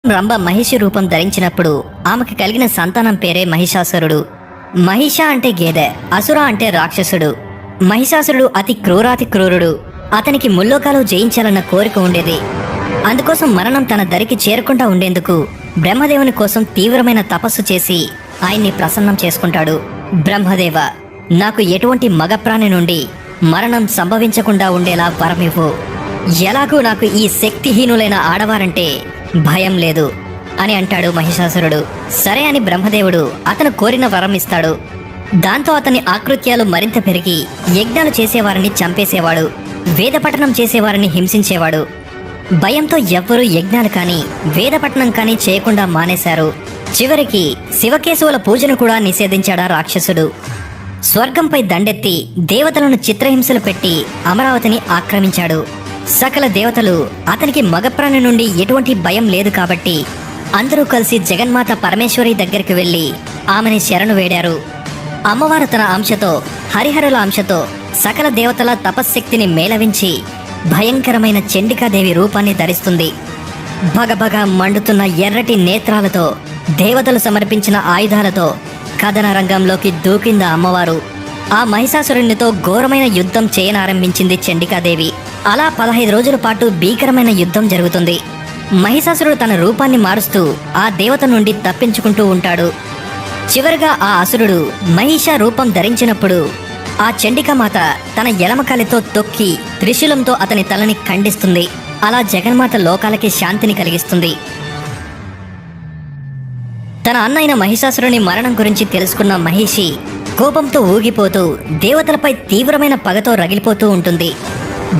రంభ మహిషి రూపం ధరించినప్పుడు ఆమెకు కలిగిన సంతానం పేరే మహిషాసురుడు. మహిష అంటే గేదె, అసుర అంటే రాక్షసుడు. మహిషాసురుడు అతి క్రూరాతి క్రూరుడు. అతనికి ముల్లోకాలు జయించాలన్న కోరిక ఉండేది. అందుకోసం మరణం తన దరికి చేరకుండా ఉండేందుకు బ్రహ్మదేవుని కోసం తీవ్రమైన తపస్సు చేసి ఆయన్ని ప్రసన్నం చేసుకుంటాడు. బ్రహ్మదేవ, నాకు ఎటువంటి మగప్రాణి నుండి మరణం సంభవించకుండా ఉండేలా వరమివ్వు. ఎలాగూ నాకు ఈ శక్తిహీనులైన ఆడవారంటే భయం లేదు అని అంటాడు మహిషాసురుడు. సరే అని బ్రహ్మదేవుడు అతను కోరిన వరం ఇస్తాడు. దాంతో అతని ఆకృత్యాలు మరింత పెరిగి యజ్ఞాలు చేసేవారిని చంపేసేవాడు, వేదపఠనం చేసేవారిని హింసించేవాడు. భయంతో ఎవ్వరూ యజ్ఞాలు కానీ వేదపఠనం కానీ చేయకుండా మానేశారు. చివరికి శివకేశవుల పూజను కూడా నిషేధించాడా రాక్షసుడు. స్వర్గంపై దండెత్తి దేవతలను చిత్రహింసలు పెట్టి అమరావతిని ఆక్రమించాడు. సకల దేవతలు అతనికి మగప్రాణి నుండి ఎటువంటి భయం లేదు కాబట్టి అందరూ కలిసి జగన్మాత పరమేశ్వరి దగ్గరికి వెళ్ళి ఆమెని శరణు వేడారు. అమ్మవారు తన అంశతో, హరిహరుల అంశతో సకల దేవతల తపశ్శక్తిని మేళవించి భయంకరమైన చండికాదేవి రూపాన్ని ధరిస్తుంది. భగభగ మండుతున్న ఎర్రటి నేత్రాలతో, దేవతలు సమర్పించిన ఆయుధాలతో కథన రంగంలోకి దూకింద అమ్మవారు. ఆ మహిషాసురునితో ఘోరమైన యుద్ధం చేయనారంభించింది చండికాదేవి. అలా 15 రోజుల పాటు భీకరమైన యుద్ధం జరుగుతుంది. మహిషాసురుడు తన రూపాన్ని మారుస్తూ ఆ దేవత నుండి తప్పించుకుంటూ ఉంటాడు. చివరిగా ఆ అసురుడు మహిష రూపం ధరించినప్పుడు ఆ చండికామాత తన ఎడమకాలితో తొక్కి త్రిశూలంతో అతని తలని ఖండిస్తుంది. అలా జగన్మాత లోకాలకి శాంతిని కలిగిస్తుంది. తన అన్నైన మహిషాసురుని మరణం గురించి తెలుసుకున్న మహిషి కోపంతో ఊగిపోతూ దేవతలపై తీవ్రమైన పగతో రగిలిపోతూ ఉంటుంది.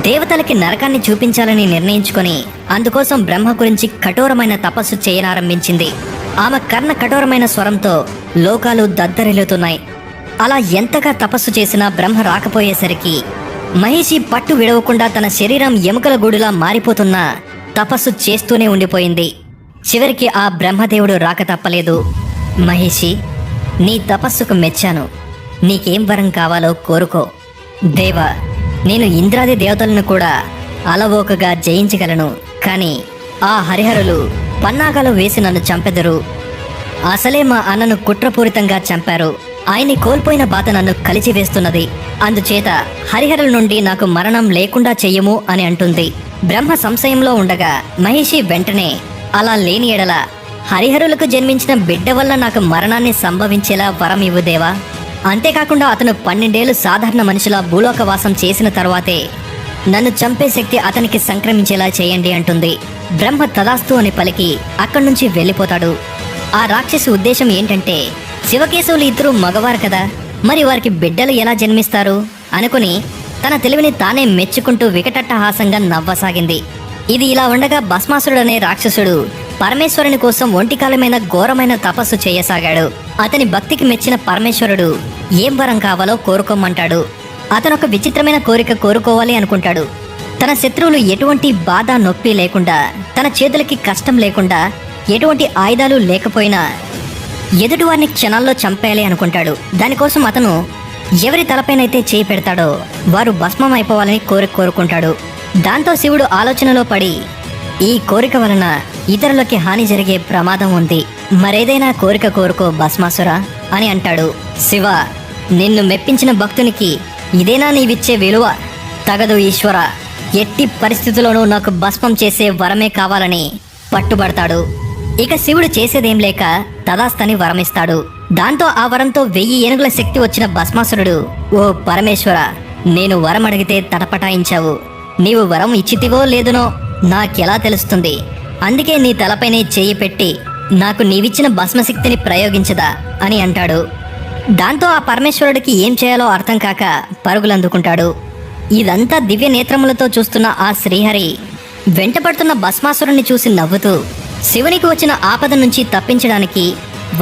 దేవతలకి నరకాన్ని చూపించాలని నిర్ణయించుకొని అందుకోసం బ్రహ్మ గురించి కఠోరమైన తపస్సు చేయనారంభించింది. ఆమె కర్ణ కఠోరమైన స్వరంతో లోకాలు దద్దరిల్లుతున్నాయి. అలా ఎంతగా తపస్సు చేసినా బ్రహ్మ రాకపోయేసరికి మహిషి పట్టు విడవకుండా తన శరీరం ఎముకల గూడులా మారిపోతున్నా తపస్సు చేస్తూనే ఉండిపోయింది. చివరికి ఆ బ్రహ్మదేవుడు రాక తప్పలేదు. మహిషి, నీ తపస్సుకు మెచ్చాను. నీకేం వరం కావాలో కోరుకో. దేవా, నేను ఇంద్రాది దేవతలను కూడా అలవోకగా జయించగలను. కానీ ఆ హరిహరులు పన్నాగాలు వేసి నన్ను చంపెదరు. అసలే మా అన్నను కుట్రపూరితంగా చంపారు. ఆయన్ని కోల్పోయిన బాధ నన్ను కలిచివేస్తున్నది. అందుచేత హరిహరుల నుండి నాకు మరణం లేకుండా చెయ్యము అని అంటుంది. బ్రహ్మ సంశయంలో ఉండగా మహిషి వెంటనే, అలా లేని ఎడల హరిహరులకు జన్మించిన బిడ్డ వల్ల నాకు మరణాన్ని సంభవించేలా వరం ఇవ్వు దేవా. అంతేకాకుండా అతను 12 ఏళ్లు సాధారణ మనిషిలా భూలోకవాసం చేసిన తర్వాతే నన్ను చంపే శక్తి అతనికి సంక్రమించేలా చేయండి అంటుంది. బ్రహ్మ తదాస్తు అని పలికి అక్కడి నుంచి వెళ్ళిపోతాడు. ఆ రాక్షసి ఉద్దేశం ఏంటంటే, శివకేశవులు ఇద్దరు మగవారు కదా, మరి వారికి బిడ్డలు ఎలా జన్మిస్తారు అనుకుని తన తెలివిని తానే మెచ్చుకుంటూ వికటట్టహాసంగా నవ్వసాగింది. ఇది ఇలా ఉండగా భస్మాసురుడనే రాక్షసుడు పరమేశ్వరుని కోసం ఒంటికాలమైన ఘోరమైన తపస్సు చేయసాగాడు. అతని భక్తికి మెచ్చిన పరమేశ్వరుడు ఏం వరం కావాలో కోరుకోమంటాడు. అతను ఒక విచిత్రమైన కోరిక కోరుకోవాలి అనుకుంటాడు. తన శత్రువులు ఎటువంటి బాధ నొప్పి లేకుండా, తన చేతులకి కష్టం లేకుండా, ఎటువంటి ఆయుధాలు లేకపోయినా ఎదుటివారిని క్షణాల్లో చంపేయాలి అనుకుంటాడు. దానికోసం అతను ఎవరి తలపైనైతే చేయి పెడతాడో వారు భస్మం అయిపోవాలని కోరుకుంటాడు. దాంతో శివుడు ఆలోచనలో పడి, ఈ కోరిక వలన ఇతరులకి హాని జరిగే ప్రమాదం ఉంది, మరేదైనా కోరిక కోరుకో భస్మాసురా అని అంటాడు. శివ, నిన్ను మెప్పించిన భక్తునికి ఇదేనా నీవిచ్చే విలువ? తగదు ఈశ్వర, ఎట్టి పరిస్థితుల్లోనూ నాకు భస్మం చేసే వరమే కావాలని పట్టుబడతాడు. ఇక శివుడు చేసేదేం లేక తదాస్తని వరమిస్తాడు. దాంతో ఆ వరంతో 1000 ఏనుగుల శక్తి వచ్చిన భస్మాసురుడు, ఓ పరమేశ్వర, నేను వరం అడిగితే తటపటాయించావు. నీవు వరం ఇచ్చితివో లేదునో నాకెలా తెలుస్తుంది? అందుకే నీ తలపైనే చేయి పెట్టి నాకు నీవిచ్చిన భస్మశక్తిని ప్రయోగించదా అని అంటాడు. దాంతో ఆ పరమేశ్వరుడికి ఏం చేయాలో అర్థం కాక పరుగులందుకుంటాడు. ఇదంతా దివ్య నేత్రములతో చూస్తున్న ఆ శ్రీహరి వెంటపడుతున్న భస్మాసురుణ్ణి చూసి నవ్వుతూ శివునికి వచ్చిన ఆపద నుంచి తప్పించడానికి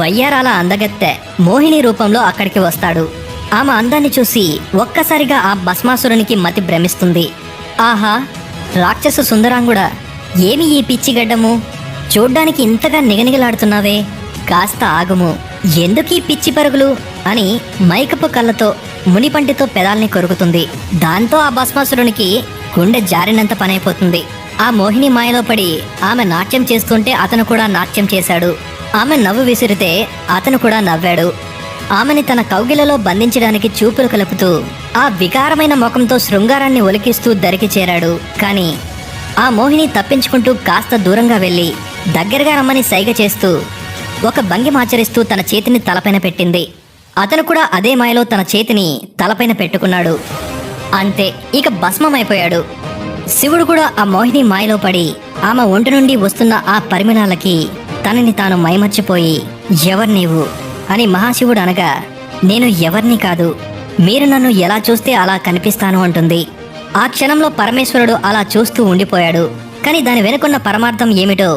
వయ్యారాల అందగత్తె మోహిని రూపంలో అక్కడికి వస్తాడు. ఆమె అందాన్ని చూసి ఒక్కసారిగా ఆ భస్మాసురునికి మతి భ్రమిస్తుంది. ఆహా, రాక్షస సుందరాంగుడా, ఏమి ఈ పిచ్చిగడ్డము? చూడ్డానికి ఇంతగా నిగనిగలాడుతున్నావే, కాస్త ఆగుము, ఎందుకీ పిచ్చి పరుగులు అని మైకపు కళ్ళతో మునిపంటితో పెదాల్ని కొరుకుతుంది. దాంతో ఆ భస్మాసురునికి గుండె జారినంత పనైపోతుంది. ఆ మోహిని మాయలో పడి ఆమె నాట్యం చేస్తుంటే అతను కూడా నాట్యం చేశాడు. ఆమె నవ్వు విసిరితే అతను కూడా నవ్వాడు. ఆమెని తన కౌగిలలో బంధించడానికి చూపులు కలుపుతూ ఆ వికారమైన ముఖంతో శృంగారాన్ని ఒలికిస్తూ దరికి చేరాడు. కానీ ఆ మోహిని తప్పించుకుంటూ కాస్త దూరంగా వెళ్ళి దగ్గరగా రమ్మని సైగ చేస్తూ ఒక భంగిమాచరిస్తూ తన చేతిని తలపైన పెట్టింది. అతను కూడా అదే మాయలో తన చేతిని తలపైన పెట్టుకున్నాడు. అంతే, ఇక భస్మమైపోయాడు. శివుడు కూడా ఆ మోహిని మాయలో పడి ఆమె ఒంటి నుండి వస్తున్న ఆ పరిమళాలకి తనని తాను మైమర్చిపోయి, ఎవరు నీవు అని మహాశివుడు అనగా, నేను ఎవరిని కాదు, మీరు నన్ను ఎలా చూస్తే అలా కనిపిస్తాను అంటుంది. ఆ క్షణంలో పరమేశ్వరుడు అలా చూస్తూ ఉండిపోయాడు. కానీ దాని వెనుకున్న పరమార్థం ఏమిటో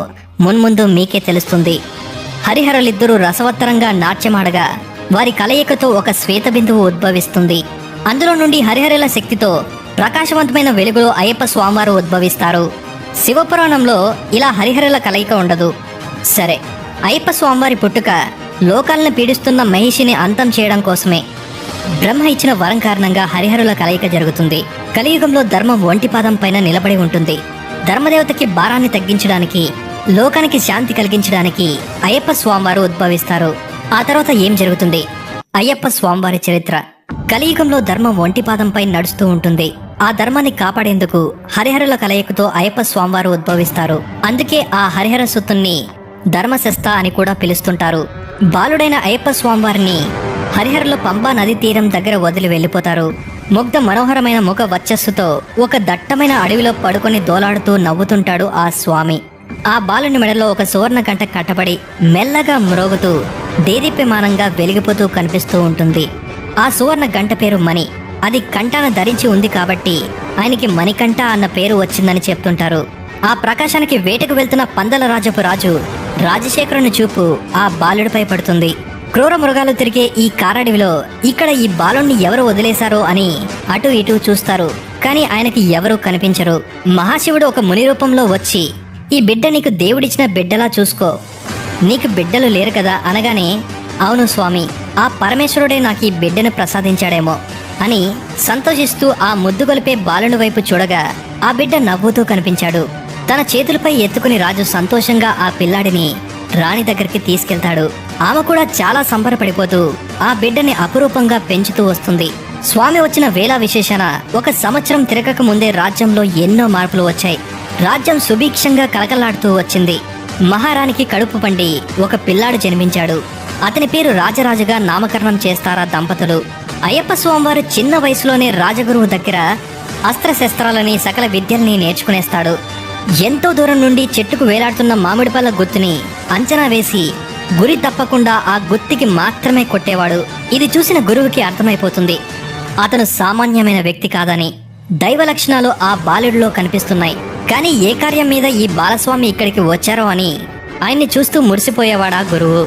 మున్ముందు మీకే తెలుస్తుంది. హరిహరులిద్దరూ రసవత్తరంగా నాట్యమాడగా వారి కలయికతో ఒక శ్వేత బిందువు ఉద్భవిస్తుంది. అందులో నుండి హరిహరుల శక్తితో ప్రకాశవంతమైన వెలుగులో అయ్యప్ప స్వామివారు ఉద్భవిస్తారు. శివపురాణంలో ఇలా హరిహరుల కలయిక ఉండదు. సరే, అయ్యప్ప స్వామివారి పుట్టుక లోకాలను పీడిస్తున్న మహిషిని అంతం చేయడం కోసమే. బ్రహ్మ ఇచ్చిన వరం కారణంగా హరిహరుల కలయిక జరుగుతుంది. కలియుగంలో ధర్మం ఒంటి పాదం పైన నిలబడి ఉంటుంది. ధర్మదేవతకి భారాన్ని తగ్గించడానికి, లోకానికి శాంతి కలిగించడానికి అయ్యప్ప స్వామివారు ఉద్భవిస్తారు. ఆ తర్వాత ఏం జరుగుతుంది? అయ్యప్ప స్వామివారి చరిత్ర. కలియుగంలో ధర్మం ఒంటి పాదంపై నడుస్తూ ఉంటుంది. ఆ ధర్మాన్ని కాపాడేందుకు హరిహరుల కలయికతో అయ్యప్ప స్వామివారు ఉద్భవిస్తారు. అందుకే ఆ హరిహర సుతుణ్ణి ధర్మశస్త అని కూడా పిలుస్తుంటారు. బాలుడైన అయ్యప్ప స్వామివారిని హరిహరుల పంబా నది తీరం దగ్గర వదిలి వెళ్ళిపోతారు. ముగ్ధ మనోహరమైన ముఖ వచ్చస్సుతో ఒక దట్టమైన అడవిలో పడుకొని దోలాడుతూ నవ్వుతుంటాడు ఆ స్వామి. ఆ బాలుని మెడలో ఒక సువర్ణ గంట కట్టబడి మెల్లగా మ్రోగుతూ దేదీప్యమానంగా వెలిగిపోతూ కనిపిస్తూ ఉంటుంది. ఆ సువర్ణ గంట పేరు మణి. అది కంఠాన ధరించి ఉంది కాబట్టి ఆయనకి మణికంఠ అన్న పేరు వచ్చిందని చెప్తుంటారు. ఆ ప్రకాశానికి వేటకు వెళ్తున్న పందల రాజపు రాజు రాజశేఖరుని చూపు ఆ బాలుడిపై పడుతుంది. క్రూర మృగాలు తిరిగే ఈ కారడవిలో ఇక్కడ ఈ బాలుణ్ణి ఎవరు వదిలేశారో అని అటు ఇటు చూస్తారు. కానీ ఆయనకి ఎవరూ కనిపించరు. మహాశివుడు ఒక ముని రూపంలో వచ్చి, ఈ బిడ్డ నీకు దేవుడిచ్చిన బిడ్డలా చూసుకో, నీకు బిడ్డలు లేరు కదా అనగానే, అవును స్వామి, ఆ పరమేశ్వరుడే నాకు ఈ బిడ్డను ప్రసాదించాడేమో అని సంతోషిస్తూ ఆ ముద్దుగొలిపే బాలుని వైపు చూడగా ఆ బిడ్డ నవ్వుతూ కనిపించాడు. తన చేతులపై ఎత్తుకుని రాజు సంతోషంగా ఆ పిల్లాడిని రాణి దగ్గరికి తీసుకెళ్తాడు. ఆమె కూడా చాలా సంబరపడిపోతూ ఆ బిడ్డని అపురూపంగా పెంచుతూ వస్తుంది. స్వామి వచ్చిన వేళ విశేషణ 1 సంవత్సరం తిరగక ముందే రాజ్యంలో ఎన్నో మార్పులు వచ్చాయి. రాజ్యం సుభిక్షంగా కలకలాడుతూ వచ్చింది. మహారాణికి కడుపు పండి ఒక పిల్లాడు జన్మించాడు. అతని పేరు రాజరాజుగా నామకరణం చేస్తారా దంపతులు. అయ్యప్ప స్వామివారు చిన్న వయసులోనే రాజగురువు దగ్గర అస్త్రశస్త్రాలని సకల విద్యల్ని నేర్చుకునేస్తాడు. ఎంతో దూరం నుండి చెట్టుకు వేలాడుతున్న మామిడిపళ్ళ గుత్తిని అంచనా వేసి గురి తప్పకుండా ఆ గుత్తికి మాత్రమే కొట్టేవాడు. ఇది చూసిన గురువుకి అర్థమైపోతుంది అతను సామాన్యమైన వ్యక్తి కాదని. దైవ లక్షణాలు ఆ బాలుడిలో కనిపిస్తున్నాయి. కానీ ఏ కార్యం మీద ఈ బాలస్వామి ఇక్కడికి వచ్చారో అని ఆయన్ని చూస్తూ మురిసిపోయేవాడా గురువు.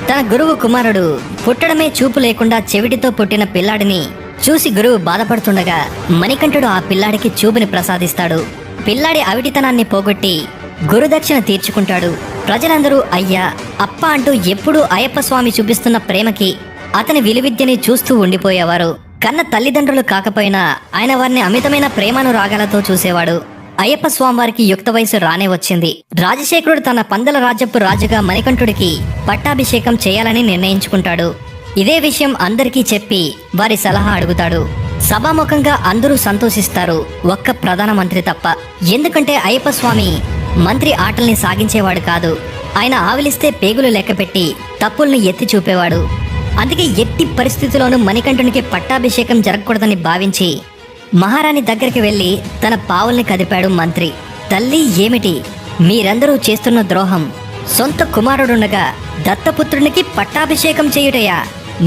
తన గురువు కుమారుడు పుట్టడమే చూపు లేకుండా చెవిటితో పుట్టిన పిల్లాడిని చూసి గురువు బాధపడుతుండగా మణికంఠుడు ఆ పిల్లాడికి చూపుని ప్రసాదిస్తాడు. పిల్లాడి అవిటితనాన్ని పోగొట్టి గురుదక్షిణ తీర్చుకుంటాడు. ప్రజలందరూ అయ్యా, అప్ప అంటూ ఎప్పుడూ అయ్యప్ప స్వామి చూపిస్తున్న ప్రేమకి అతని విలువిద్యని చూస్తూ ఉండిపోయేవారు. కన్న తల్లిదండ్రులు కాకపోయినా ఆయన వారిని అమితమైన ప్రేమానురాగాలతో చూసేవాడు. అయ్యప్ప స్వామివారికి యుక్త వయసు రానే వచ్చింది. రాజశేఖరుడు తన పందల రాజ్యపు రాజుగా మణికంఠుడికి పట్టాభిషేకం చేయాలని నిర్ణయించుకుంటాడు. ఇదే విషయం అందరికీ చెప్పి వారి సలహా అడుగుతాడు. సభాముఖంగా అందరూ సంతోషిస్తారు, ఒక్క ప్రధానమంత్రి తప్ప. ఎందుకంటే అయ్యప్ప స్వామి మంత్రి ఆటల్ని సాగించేవాడు కాదు. ఆయన ఆవిలిస్తే పేగులు లెక్కపెట్టి తప్పుల్ని ఎత్తి చూపేవాడు. అందుకే ఎట్టి పరిస్థితుల్లోనూ మణికంఠునికి పట్టాభిషేకం జరగకూడదని భావించి మహారాణి దగ్గరికి వెళ్లి తన పావుల్ని కదిపాడు మంత్రి. తల్లి, ఏమిటి మీరందరూ చేస్తున్న ద్రోహం? సొంత కుమారుడుండగా దత్తపుత్రునికి పట్టాభిషేకం చేయుటయా?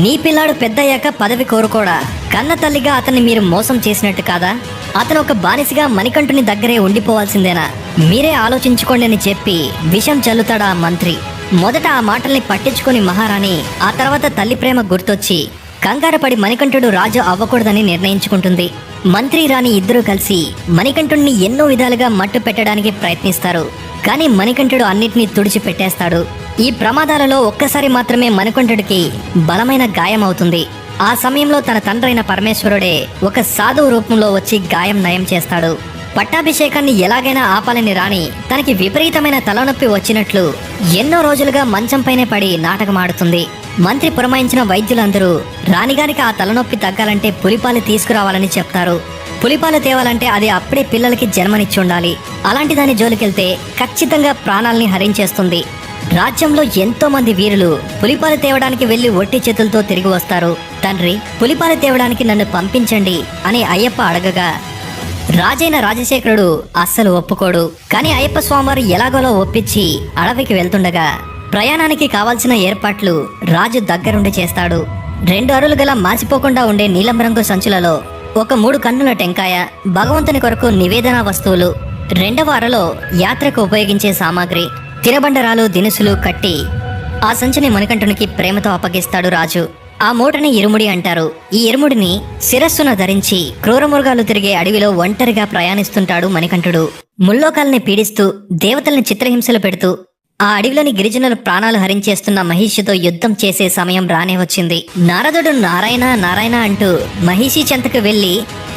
నీ పిల్లాడు పెద్దయ్యాక పదవి కోరుకోడా? కన్న తల్లిగా అతన్ని మీరు మోసం చేసినట్టు కాదా? అతను ఒక బానిసగా మణికంఠుని దగ్గరే ఉండిపోవాల్సిందేనా? మీరే ఆలోచించుకోండి అని చెప్పి విషం చల్లుతాడా ఆ మంత్రి. మొదట ఆ మాటల్ని పట్టించుకొని మహారాణి ఆ తర్వాత తల్లి ప్రేమ గుర్తొచ్చి కంగారపడి మణికంఠుడు రాజు అవ్వకూడదని నిర్ణయించుకుంటుంది. మంత్రి రాణి ఇద్దరూ కలిసి మణికంఠుడిని ఎన్నో విధాలుగా మట్టు పెట్టడానికి ప్రయత్నిస్తారు. కానీ మణికంఠుడు అన్నిటినీ తుడిచిపెట్టేస్తాడు. ఈ ప్రమాదాలలో ఒక్కసారి మాత్రమే మణికంఠుడికి బలమైన గాయం అవుతుంది. ఆ సమయంలో తన తండ్రైన పరమేశ్వరుడే ఒక సాధువు రూపంలో వచ్చి గాయం నయం చేస్తాడు. పట్టాభిషేకాన్ని ఎలాగైనా ఆపాలని రాణి తనకి విపరీతమైన తలనొప్పి వచ్చినట్లు ఎన్నో రోజులుగా మంచంపైనే పడి నాటకమాడుతుంది. మంత్రి పురమాయించిన వైద్యులందరూ రాణిగారికి ఆ తలనొప్పి తగ్గాలంటే పులిపాలు తీసుకురావాలని చెప్తారు. పులిపాలు తేవాలంటే అది అప్పుడే పిల్లలకి జన్మనిచ్చి ఉండాలి. అలాంటి దాని జోలికెళ్తే ఖచ్చితంగా ప్రాణాల్ని హరించేస్తుంది. రాజ్యంలో ఎంతో మంది వీరులు పులిపాలు తేవడానికి వెళ్లి ఒట్టి చేతులతో తిరిగి వస్తారు. తండ్రి, పులిపాలు తేవడానికి నన్ను పంపించండి అని అయ్యప్ప అడగగా రాజైన రాజశేఖరుడు అస్సలు ఒప్పుకోడు. కానీ అయ్యప్ప స్వామివారు ఎలాగోలో ఒప్పించి అడవికి వెళ్తుండగా ప్రయాణానికి కావాల్సిన ఏర్పాట్లు రాజు దగ్గరుండి చేస్తాడు. 2 అరులు గల మాసిపోకుండా ఉండే నీలం రంగు సంచులలో ఒక 3 కన్నుల టెంకాయ, భగవంతుని కొరకు నివేదన వస్తువులు, 2వ అరలో యాత్రకు ఉపయోగించే సామాగ్రి, తినబండరాలు దినుసులు కట్టి ఆ సంచిని మణికంఠునికి ప్రేమతో అప్పగిస్తాడు రాజు. ఆ మూటని ఇరుముడి అంటారు. ఈ ఇరుముడిని శిరస్సున ధరించి క్రూరమృగాలు తిరిగే అడవిలో ఒంటరిగా ప్రయాణిస్తుంటాడు మణికంఠుడు. ముల్లోకాల్ని పీడిస్తూ దేవతల్ని చిత్రహింసలు పెడుతూ ఆ అడవిలోని గిరిజనుల ప్రాణాలు హరించేస్తున్న మహిషితో యుద్ధం చేసే సమయం రానే వచ్చింది. నారదుడు నారాయణ నారాయణ అంటూ మహిషి చెంతకు వెళ్లి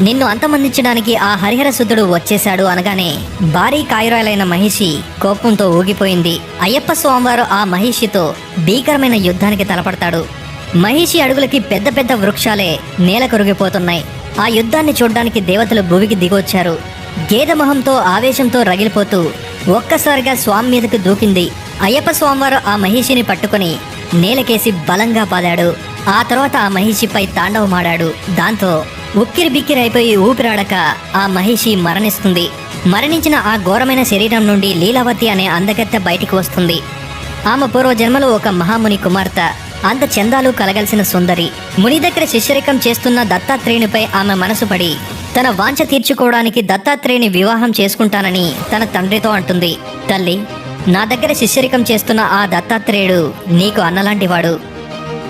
నిన్ను అంతమందించడానికి ఆ హరిహర శుద్ధుడు వచ్చేశాడు అనగానే భారీ కాయురాలైన మహిషి కోపంతో ఊగిపోయింది. అయ్యప్ప స్వామివారు ఆ మహిషితో భీకరమైన యుద్ధానికి తలపడతాడు. మహిషి అడుగులకి పెద్ద పెద్ద వృక్షాలే నేల కొరిగిపోతున్నాయి. ఆ యుద్ధాన్ని చూడ్డానికి దేవతలు భూమికి దిగొచ్చారు. గేదమొహంతో ఆవేశంతో రగిలిపోతూ ఒక్కసారిగా స్వామి మీదకు దూకింది. అయ్యప్ప స్వామివారు ఆ మహిషిని పట్టుకుని నేలకేసి బలంగా పాదాడు. ఆ తర్వాత ఆ మహిషిపై తాండవమాడాడు. దాంతో ఉక్కిరి బిక్కిరి అయిపోయి ఊపిరాడక ఆ మహిషి మరణిస్తుంది. మరణించిన ఆ ఘోరమైన శరీరం నుండి లీలావతి అనే అందగత్తె బయటికి వస్తుంది. ఆమె పూర్వజన్మలో ఒక మహాముని కుమార్తె. అంత చందాలు కలగలిసిన సుందరి. ముని దగ్గర శిష్యరికం చేస్తున్న దత్తాత్రేయునిపై ఆమె మనసు పడి తన వాంఛ తీర్చుకోవడానికి దత్తాత్రేయుని వివాహం చేసుకుంటానని తన తండ్రితో అంటుంది. తల్లి, నా దగ్గర శిష్యరికం చేస్తున్న ఆ దత్తాత్రేయుడు నీకు అన్నలాంటివాడు.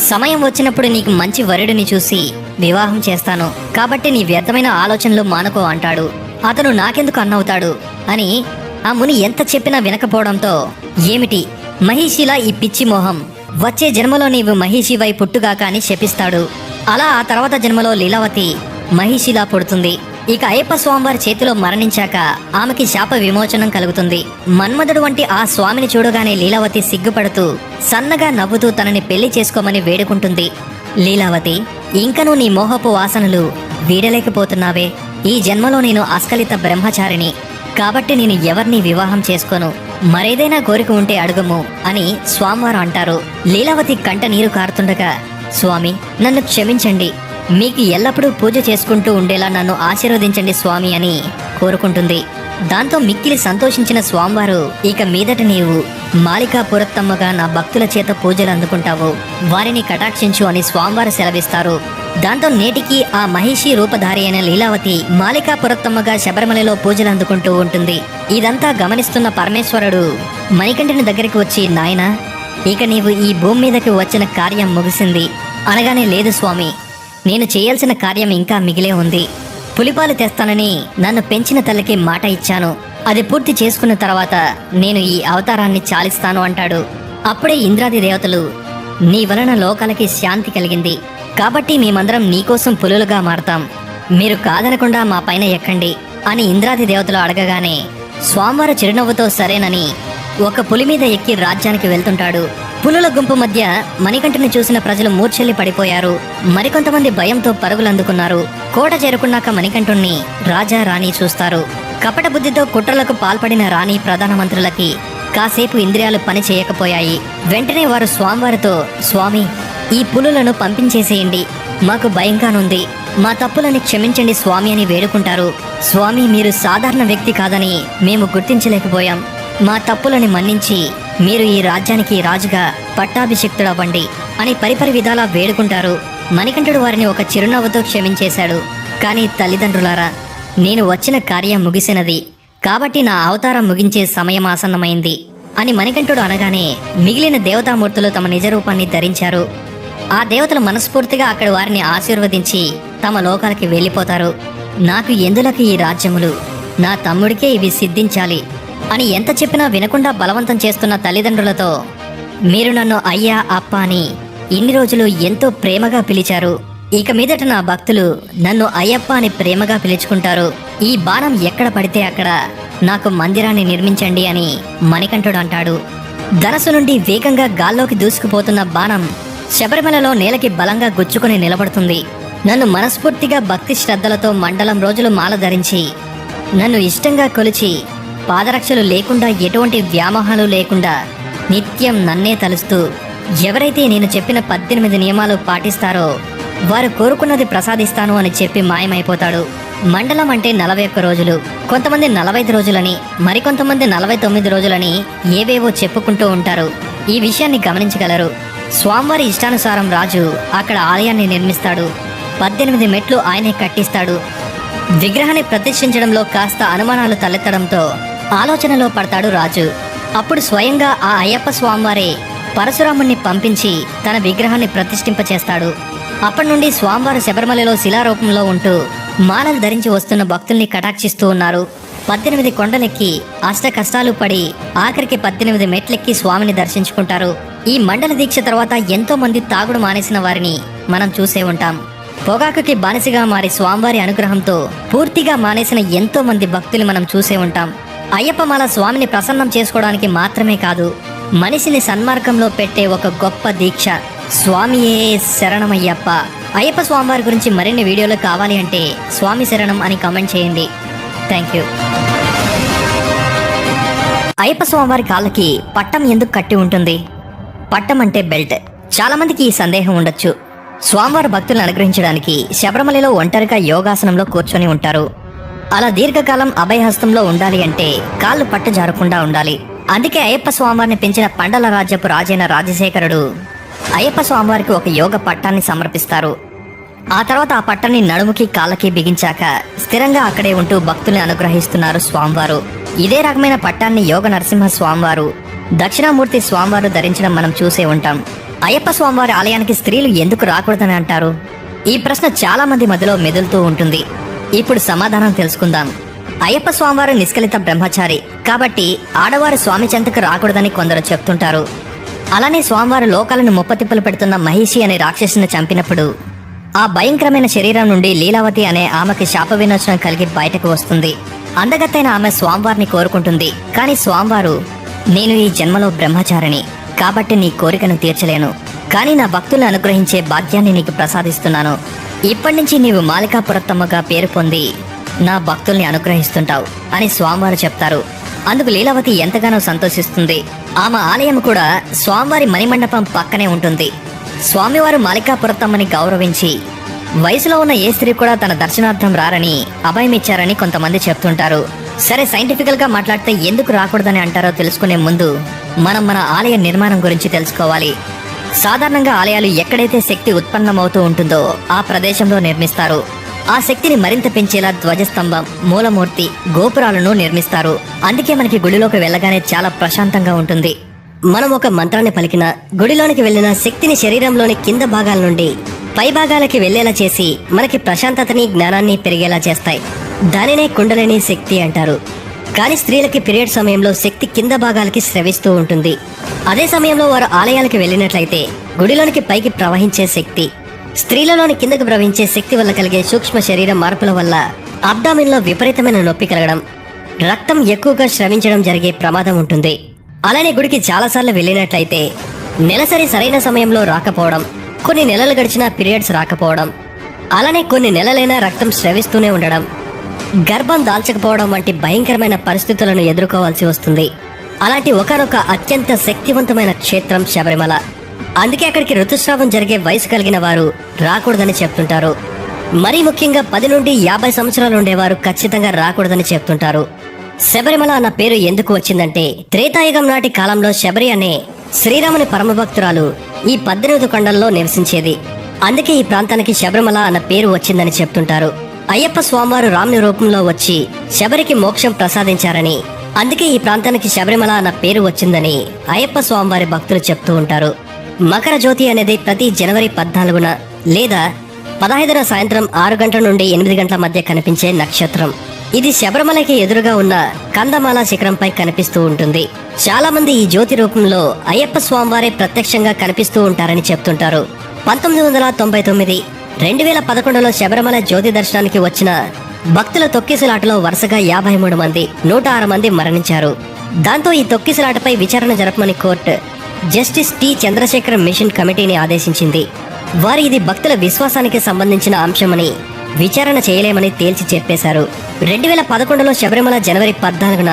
సమయం వచ్చినప్పుడు నీకు మంచి వరుడిని చూసి వివాహం చేస్తాను. కాబట్టి నీ వ్యర్థమైన ఆలోచనలు మానుకో అంటాడు. అతను నాకెందుకు అన్నవుతాడు అని ఆ ముని ఎంత చెప్పినా వినకపోవడంతో ఏమిటి మహిషిలా ఈ పిచ్చి మోహం, వచ్చే జన్మలో నీవు మహిషివై పుట్టుగాక అని శపిస్తాడు. అలా ఆ తర్వాత జన్మలో లీలావతి మహిషిలా పుడుతుంది. ఇక అయ్యప్ప స్వామివారి చేతిలో మరణించాక ఆమెకి శాప విమోచనం కలుగుతుంది. మన్మధుడు వంటి ఆ స్వామిని చూడగానే లీలావతి సిగ్గుపడుతూ సన్నగా నవ్వుతూ తనని పెళ్లి చేసుకోమని వేడుకుంటుంది. లీలావతి, ఇంకనూ నీ మోహపు వాసనలు వీడలేకపోతున్నావే. ఈ జన్మలో నేను అస్కలిత బ్రహ్మచారిని కాబట్టి నేను ఎవరిని వివాహం చేసుకోను. మరేదైనా కోరిక ఉంటే అడుగుము అని స్వామివారు అంటారు. లీలావతి కంట నీరు కారుతుండగా స్వామి, నన్ను క్షమించండి. మీకు ఎల్లప్పుడూ పూజ చేసుకుంటూ ఉండేలా నన్ను ఆశీర్వదించండి స్వామి అని కోరుకుంటుంది. దాంతో మిక్కిలి సంతోషించిన స్వామివారు ఇక మీదట నీవు మాలికా పురత్తమ్మగా నా భక్తుల చేత పూజలు అందుకుంటావు, వారిని కటాక్షించు అని స్వామివారు సెలవిస్తారు. దాంతో నేటికి ఆ మహిషి రూపధారి అయిన లీలావతి మాలికా పురత్తమ్మగా శబరిమలలో పూజలు అందుకుంటూ ఉంటుంది. ఇదంతా గమనిస్తున్న పరమేశ్వరుడు మణికంఠుని దగ్గరికి వచ్చి, నాయనా, ఇక నీవు ఈ భూమి మీదకి వచ్చిన కార్యం ముగిసింది అనగానే, లేదు స్వామి, నేను చేయాల్సిన కార్యం ఇంకా మిగిలే ఉంది. పులిపాలు తెస్తానని నన్ను పెంచిన తల్లికి మాట ఇచ్చాను. అది పూర్తి చేసుకున్న తర్వాత నేను ఈ అవతారాన్ని చాలిస్తాను అంటాడు. అప్పుడే ఇంద్రాది దేవతలు, నీ వలన లోకాలకి శాంతి కలిగింది కాబట్టి మేమందరం నీకోసం పులులుగా మారతాం, మీరు కాదనకుండా మా పైన ఎక్కండి అని ఇంద్రాది దేవతలు అడగగానే స్వామివారు చిరునవ్వుతో సరేనని ఒక పులి మీద ఎక్కి రాజ్యానికి వెళ్తుంటాడు. పులుల గుంపు మధ్య మణికంఠుని చూసిన ప్రజలు మూర్ఛల్లి పడిపోయారు. మరికొంతమంది భయంతో పరుగులందుకున్నారు. కోట చేరుకున్నాక మణికంఠుణ్ణి రాజా రాణి చూస్తారు. కపట బుద్ధితో కుట్రలకు పాల్పడిన రాణి ప్రధానమంత్రులకి కాసేపు ఇంద్రియాలు పని చేయకపోయాయి. వెంటనే వారు స్వామివారితో, స్వామి, ఈ పులులను పంపించేసేయండి, మాకు భయంగానుంది, మా తప్పులని క్షమించండి స్వామి అని వేడుకుంటారు. స్వామి, మీరు సాధారణ వ్యక్తి కాదని మేము గుర్తించలేకపోయాం, మా తప్పులని మన్నించి మీరు ఈ రాజ్యానికి రాజుగా పట్టాభిషిక్తుడవ్వండి అని పరిపరి విధాలా వేడుకుంటారు. మణికంఠుడు వారిని ఒక చిరునవ్వుతో క్షమించేశాడు. కానీ తల్లిదండ్రులారా, నేను వచ్చిన కార్యం ముగిసినది కాబట్టి నా అవతారం ముగించే సమయం ఆసన్నమైంది అని మణికంఠుడు అనగానే మిగిలిన దేవతామూర్తులు తమ నిజరూపాన్ని ధరించారు. ఆ దేవతలు మనస్ఫూర్తిగా అక్కడి వారిని ఆశీర్వదించి తమ లోకాలకి వెళ్ళిపోతారు. నాకు ఎందులకు ఈ రాజ్యములు, నా తమ్ముడికే ఇవి సిద్ధించాలి అని ఎంత చెప్పినా వినకుండా బలవంతం చేస్తున్న తల్లిదండ్రులతో, మీరు నన్ను అయ్యా అప్ప అని ఇన్ని రోజులు ఎంతో ప్రేమగా పిలిచారు, ఇక మీదట నా భక్తులు నన్ను అయ్యప్ప అని ప్రేమగా పిలుచుకుంటారు. ఈ బాణం ఎక్కడ పడితే అక్కడ నాకు మందిరాన్ని నిర్మించండి అని మణికంఠుడు అంటాడు. ధనస్సు నుండి వేగంగా గాల్లోకి దూసుకుపోతున్న బాణం శబరిమలలో నేలకి బలంగా గుచ్చుకుని నిలబడుతుంది. నన్ను మనస్ఫూర్తిగా భక్తి శ్రద్ధలతో మండలం రోజులు మాల ధరించి నన్ను ఇష్టంగా కొలిచి పాదరక్షలు లేకుండా ఎటువంటి వ్యామోహాలు లేకుండా నిత్యం నన్నే తలుస్తూ ఎవరైతే నేను చెప్పిన 18 నియమాలు పాటిస్తారో వారు కోరుకున్నది ప్రసాదిస్తాను అని చెప్పి మాయమైపోతాడు. మండలం అంటే 41 రోజులు, కొంతమంది 45 రోజులని, మరికొంతమంది 49 రోజులని ఏవేవో చెప్పుకుంటూ ఉంటారు. ఈ విషయాన్ని గమనించగలరు. స్వామివారి ఇష్టానుసారం రాజు అక్కడ ఆలయాన్ని నిర్మిస్తాడు. 18 మెట్లు ఆయనే కట్టిస్తాడు. విగ్రహాన్ని ప్రతిష్ఠించడంలో కాస్త అనుమానాలు తలెత్తడంతో ఆలోచనలో పడతాడు రాజు. అప్పుడు స్వయంగా ఆ అయ్యప్ప స్వామివారే పరశురాముణ్ణి పంపించి తన విగ్రహాన్ని ప్రతిష్ఠింపచేస్తాడు. అప్పటి నుండి స్వామివారు శబరిమలలో శిలారూపంలో ఉంటూ మాలలు ధరించి వస్తున్న భక్తుల్ని కటాక్షిస్తూ ఉన్నారు. 18 కొండలెక్కి అష్ట కష్టాలు పడి ఆఖరికి 18 మెట్లెక్కి స్వామిని దర్శించుకుంటారు. ఈ మండల దీక్ష తర్వాత ఎంతో మంది తాగుడు మానేసిన వారిని మనం చూసే ఉంటాం. పొగాకుకి బానిసగా మారి స్వామివారి అనుగ్రహంతో పూర్తిగా మానేసిన ఎంతో మంది భక్తులు మనం చూసే ఉంటాం. అయ్యప్పమాల స్వామిని ప్రసన్నం చేసుకోవడానికి మాత్రమే కాదు, మనిషిని సన్మార్గంలో పెట్టే ఒక గొప్ప దీక్ష. స్వామియే శరణమయ్యప్ప. అయ్యప్ప స్వామివారి గురించి మరిన్ని వీడియోలు కావాలి అంటే స్వామి శరణం అని కామెంట్ చేయండి. Thank you. అయ్యప్ప స్వామివారి కాళ్ళకి పట్టం ఎందుకు కట్టి ఉంటుంది? పట్టం అంటే బెల్ట్. చాలా మందికి ఈ సందేహం ఉండొచ్చు. స్వామివారి భక్తులను అనుగ్రహించడానికి శబరిమలలో ఒంటరిగా యోగాసనంలో కూర్చొని ఉంటారు. అలా దీర్ఘకాలం అభయహస్తంలో ఉండాలి అంటే కాళ్ళు పట్టు జారకుండా ఉండాలి. అందుకే అయ్యప్ప స్వామివారిని పెంచిన పండల రాజ్యపు రాజైన రాజశేఖరుడు అయ్యప్ప స్వామివారికి ఒక యోగ పట్టాన్ని సమర్పిస్తారు. ఆ తర్వాత ఆ పట్టాన్ని నడుముకి కాళ్ళకి బిగించాక స్థిరంగా అక్కడే ఉంటూ భక్తుల్ని అనుగ్రహిస్తున్నారు స్వామివారు. ఇదే రకమైన పట్టాన్ని యోగ నరసింహ స్వామివారు, దక్షిణామూర్తి స్వామివారు ధరించడం మనం చూసే ఉంటాం. అయ్యప్ప స్వామివారి ఆలయానికి స్త్రీలు ఎందుకు రాకూడదని అంటారు? ఈ ప్రశ్న చాలా మంది మధ్యలో మెదులుతూ ఉంటుంది. ఇప్పుడు సమాధానం తెలుసుకుందాం. అయ్యప్ప స్వామివారు నిష్కలిత బ్రహ్మచారి కాబట్టి ఆడవారు స్వామి చెంతకు రాకూడదని కొందరు చెప్తుంటారు. అలానే స్వామివారు లోకాలను ముప్పతిప్పలు పెడుతున్న మహిషి అనే రాక్షసుని చంపినప్పుడు ఆ భయంకరమైన శరీరం నుండి లీలావతి అనే ఆమెకి శాప విమోచనం కలిగి బయటకు వస్తుంది. అందగత్తైన ఆమె స్వామివారిని కోరుకుంటుంది. కానీ స్వామివారు, నేను ఈ జన్మలో బ్రహ్మచారిని కాబట్టి నీ కోరికను తీర్చలేను, కానీ నా భక్తులను అనుగ్రహించే భాగ్యాన్ని నీకు ప్రసాదిస్తున్నాను. ఇప్పటి నుంచి నీవు మాలికాపురత్తమ్మగా పేరు పొంది నా భక్తుల్ని అనుగ్రహిస్తుంటావు అని స్వామివారు చెప్తారు. అందుకు లీలావతి ఎంతగానో సంతోషిస్తుంది. ఆమె ఆలయం కూడా స్వామివారి మణిమండపం పక్కనే ఉంటుంది. స్వామివారు మాలికాపురత్తమ్మని గౌరవించి వయసులో ఉన్న ఏ స్త్రీ కూడా తన దర్శనార్థం రారని అభయమిచ్చారని కొంతమంది చెప్తుంటారు. సరే, సైంటిఫికల్ గా మాట్లాడితే ఎందుకు రాకూడదని అంటారో తెలుసుకునే ముందు మనం మన ఆలయ నిర్మాణం గురించి తెలుసుకోవాలి. సాధారణంగా ఆలయాలు ఎక్కడైతే శక్తి ఉత్పన్నమవుతూ ఉంటుందో ఆ ప్రదేశంలో నిర్మిస్తారు. ఆ శక్తిని మరింత పెంచేలా ధ్వజస్తంభం, మూలమూర్తి, గోపురాలను నిర్మిస్తారు. అందుకే మనకి గుడిలోకి వెళ్ళగానే చాలా ప్రశాంతంగా ఉంటుంది. మనం ఒక మంత్రాన్ని పలికిన గుడిలోనికి వెళ్ళిన శక్తిని శరీరంలోని కింద భాగాల నుండి పై భాగాలకి వెళ్లేలా చేసి మనకి ప్రశాంతతని, జ్ఞానాన్ని పెరిగేలా చేస్తాయి. దానినే కుండలిని శక్తి అంటారు. కానీ స్త్రీలకి పీరియడ్ సమయంలో శక్తి కింద భాగాలకి స్రవిస్తూ ఉంటుంది. అదే సమయంలో వారు ఆలయాలకు వెళ్ళినట్లయితే గుడిలోనికి పైకి ప్రవహించే శక్తి, స్త్రీలలోని కిందకు ప్రవహించే శక్తి వల్ల కలిగే సూక్ష్మ శరీర మార్పుల వల్ల అబ్డామిన్లో విపరీతమైన నొప్పి కలగడం, రక్తం ఎక్కువగా స్రవించడం జరిగే ప్రమాదం ఉంటుంది. అలానే గుడికి చాలాసార్లు వెళ్ళినట్లయితే నెలసరి సరైన సమయంలో రాకపోవడం, కొన్ని నెలలు గడిచినా పీరియడ్స్ రాకపోవడం, అలానే కొన్ని నెలలైనా రక్తం స్రవిస్తూనే ఉండడం, గర్భం దాల్చకపోవడం వంటి భయంకరమైన పరిస్థితులను ఎదుర్కోవాల్సి వస్తుంది. అలాంటి ఒకనొక అత్యంత శక్తివంతమైన క్షేత్రం శబరిమల. అందుకే అక్కడికి ఋతుస్రావం జరిగే వయసు కలిగిన వారు రాకూడదని చెప్తుంటారు. మరీ ముఖ్యంగా 10 నుండి 50 సంవత్సరాలు ఉండేవారు ఖచ్చితంగా రాకూడదని చెప్తుంటారు. శబరిమల అన్న పేరు ఎందుకు వచ్చిందంటే త్రేతాయుగం నాటి కాలంలో శబరి అనే శ్రీరాముని పరమభక్తురాలు ఈ 18 కొండల్లో నివసించేది. అందుకే ఈ ప్రాంతానికి శబరిమల అన్న పేరు వచ్చిందని చెప్తుంటారు. అయ్యప్ప స్వామివారు రాముని రూపంలో వచ్చి శబరికి మోక్షం ప్రసాదించారని, అందుకే ఈ ప్రాంతానికి శబరిమల అన్న పేరు వచ్చిందని అయ్యప్ప స్వామివారి భక్తులు చెప్తూ ఉంటారు. మకర జ్యోతి అనేది ప్రతి జనవరి 14న లేదా 15న సాయంత్రం 6 గంటల నుండి 8 గంటల మధ్య కనిపించే నక్షత్రం. ఇది శబరిమలకి ఎదురుగా ఉన్న కందమాల శిఖరంపై కనిపిస్తూ ఉంటుంది. చాలా మంది ఈ జ్యోతి రూపంలో అయ్యప్ప స్వామివారే ప్రత్యక్షంగా కనిపిస్తూ ఉంటారని చెప్తుంటారు. 1999 2011లో శబరిమల జ్యోతి దర్శనానికి వచ్చిన భక్తుల తొక్కిసలాటలో వరుసగా 53 మంది 106 మంది మరణించారు. దాంతో ఈ తొక్కిసలాటపై విచారణ జరపమని court justice T Chandrasekhar mission కమిటీని ఆదేశించింది. వారు ఇది భక్తుల విశ్వాసానికి సంబంధించిన అంశమని విచారణ చేయలేమని తేల్చి చెప్పేశారు. 2011లో శబరిమల జనవరి 14న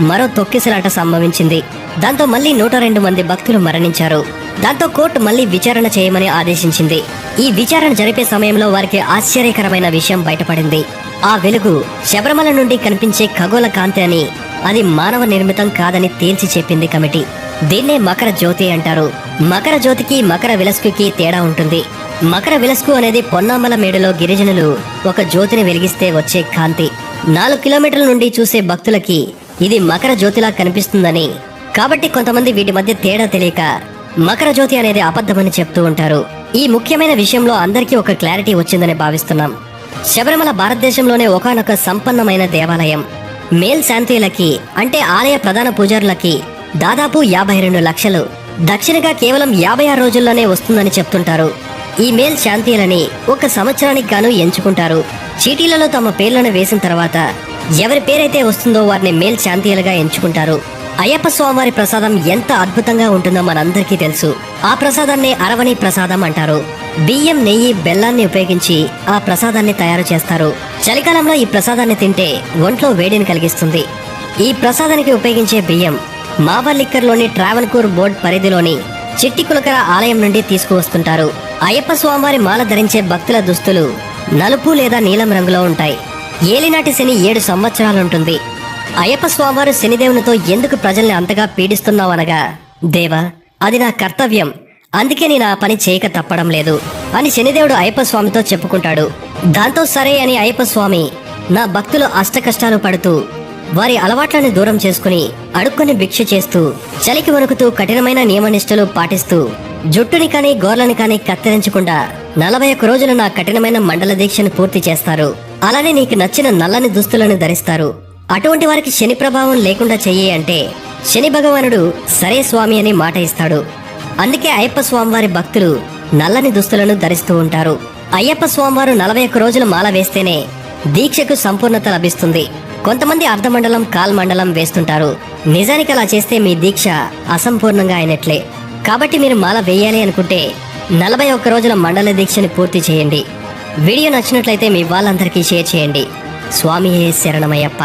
మరో తొక్కిసలాట సంభవించింది. దాంతో మళ్లీ 102 మంది భక్తులు మరణించారు. దాంతో కోర్టు మళ్లీ విచారణ చేయమని ఆదేశించింది. ఈ విచారణ జరిపే సమయంలో వారికి ఆశ్చర్యకరమైన విషయం బయటపడింది. ఆ వెలుగు శబరిమల నుండి కనిపించే ఖగోళ కాంతి అని, అది మానవ నిర్మితం కాదని తేల్చి చెప్పింది కమిటీ. దీన్నే మకర జ్యోతి అంటారు. మకర జ్యోతికి మకర విలస్కుకి తేడా ఉంటుంది. మకర విలస్కు అనేది పొన్నామల మేడులో గిరిజనులు ఒక జ్యోతిని వెలిగిస్తే వచ్చే కాంతి. 4 కిలోమీటర్ల నుండి చూసే భక్తులకి ఇది మకర జ్యోతిలా కనిపిస్తుందని, కాబట్టి కొంతమంది వీటి మధ్య తేడా తెలియక మకర జ్యోతి అనేది అబద్ధమని చెప్తూ ఉంటారు. ఈ ముఖ్యమైన విషయంలో అందరికీ ఒక క్లారిటీ వచ్చిందని భావిస్తున్నాం. శబరిమల భారతదేశంలోనే ఒకానొక సంపన్నమైన దేవాలయం. మేల్ శాంతియులకి అంటే ఆలయ ప్రధాన పూజారులకి దాదాపు 52 లక్షలు దక్షిణగా కేవలం 56 రోజుల్లోనే వస్తుందని చెప్తుంటారు. ఈ మేల్ శాంతియులని ఒక సంవత్సరానికి గాను ఎంచుకుంటారు. చీటీలలో తమ పేర్లను వేసిన తర్వాత ఎవరి పేరైతే వస్తుందో వారిని మేల్ శాంతియులుగా ఎంచుకుంటారు. అయ్యప్ప స్వామివారి ప్రసాదం ఎంత అద్భుతంగా ఉంటుందో మనందరికీ తెలుసు. ఆ ప్రసాదాన్ని అరవణి ప్రసాదం అంటారు. బియ్యం, నెయ్యి, బెల్లాన్ని ఉపయోగించి ఆ ప్రసాదాన్ని తయారు చేస్తారు. చలికాలంలో ఈ ప్రసాదాన్ని తింటే ఒంట్లో వేడిని కలిగిస్తుంది. ఈ ప్రసాదానికి ఉపయోగించే బియ్యం మావలిక్కర్లోని ట్రావెన్కూర్ బోర్డ్ పరిధిలోని చిట్టికులకర ఆలయం నుండి తీసుకువస్తుంటారు. అయ్యప్ప స్వామివారి మాల ధరించే భక్తుల దుస్తులు నలుపు లేదా నీలం రంగులో ఉంటాయి. ఏలినాటి శని 7 సంవత్సరాలుంటుంది. అయ్యప్ప స్వామివారు శనిదేవునితో ఎందుకు ప్రజల్ని అంతగా పీడిస్తున్నావనగా, దేవా అది నా కర్తవ్యం, అందుకే నేను ఆ పని చేయక తప్పడం లేదు అని శనిదేవుడు అయ్యప్ప స్వామితో చెప్పుకుంటాడు. దాంతో సరే అని అయ్యప్ప స్వామి నా భక్తులు అష్టకష్టాలు పడుతూ వారి అలవాట్లను దూరం చేసుకుని అడుక్కొని భిక్ష చేస్తూ చలికి వణుకుతూ కఠినమైన నియమనిష్టలు పాటిస్తూ జుట్టుని కానీ గోర్లని కానీ కత్తిరించకుండా 41 రోజులు నా కఠినమైన మండల దీక్షను పూర్తి చేస్తారు. అలానే నీకు నచ్చిన నల్లని దుస్తులను ధరిస్తారు. అటువంటి వారికి శని ప్రభావం లేకుండా చెయ్యి అంటే శని భగవానుడు సరే స్వామి అని మాట ఇస్తాడు. అందుకే అయ్యప్ప స్వామివారి భక్తులు నల్లని దుస్తులను ధరిస్తూ ఉంటారు. అయ్యప్ప స్వామివారు 41 రోజులు మాల వేస్తేనే దీక్షకు సంపూర్ణత లభిస్తుంది. కొంతమంది అర్ధమండలం, కాల్మండలం వేస్తుంటారు. నిజానికి అలా చేస్తే మీ దీక్ష అసంపూర్ణంగా అయినట్లే. కాబట్టి మీరు మాల వేయాలి అనుకుంటే 41 రోజుల మండల దీక్షని పూర్తి చేయండి. వీడియో నచ్చినట్లయితే మీ వాళ్ళందరికీ షేర్ చేయండి. స్వామియే శరణమయ్యప్ప.